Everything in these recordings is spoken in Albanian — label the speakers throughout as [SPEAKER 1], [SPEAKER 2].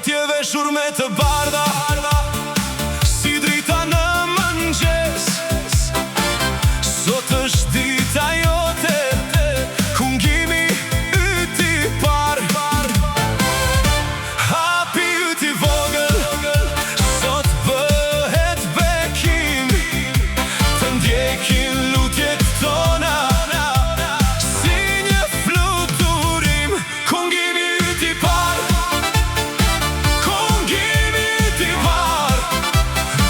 [SPEAKER 1] t'je veshur me të bardha, si drita në mëngjes. Sot është dita jote, kungimi yt i par. Hapi yt i vogël, sot bëhet bekim. Të ndjekin lutjet tona si një fluturim. Kungimi yt i par, kungimi yt i par.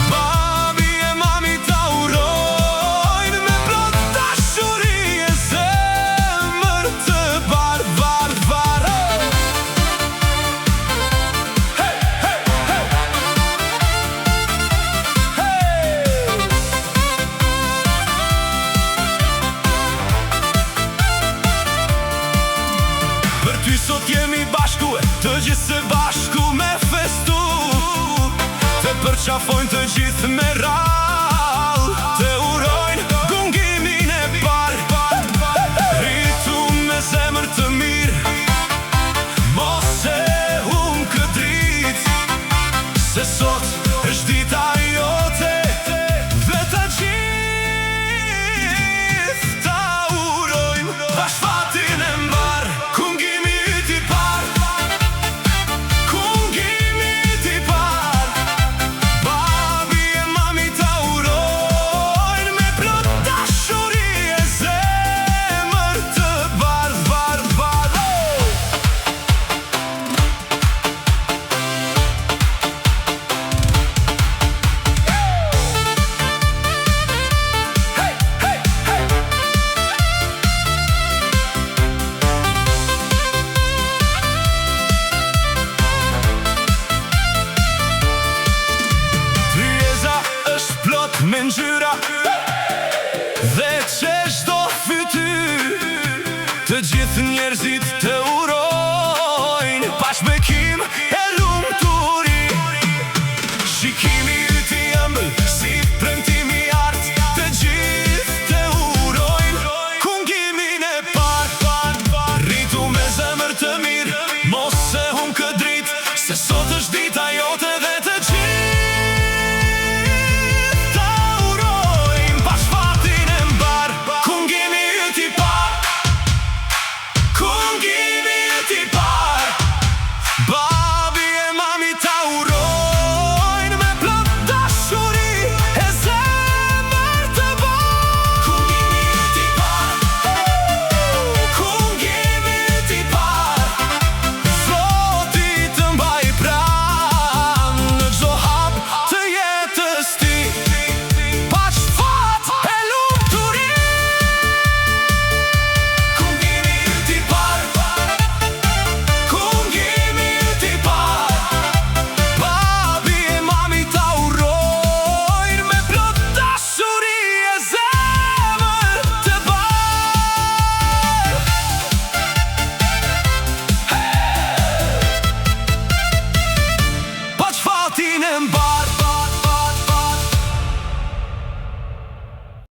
[SPEAKER 1] Babi e mami ta urojnë me plot dashuri e zemër të bar. Hey, hey, hey. Për ty sot jemi bashku e të gjithë së bashku me festu. Të përqafojnë të gjithë me rall, të urojnë kungimin e par. Rritu me zemër të mirë, mos e hum këtë dritë, se sot është dita jote dhe të gjithë ta urojmë bashkë fatin e mbar. Kungimi yt i par, kungimi yt i par. Babi e mami ta urojnë me plot dashuri e zemër të bar. Hey, hey, hey. Tryeza është plot me ngjyra dhe çdo fytyrë. Të gjithë njerëzit të urojnë bashkëbekim e lumturi. Shikimi yt i ëmbël si premtimi i artë, të gjithë të urojnë kungimin e par. Rritu me zemër të mirë, mos e hum këtë dritë, se sot është dita jote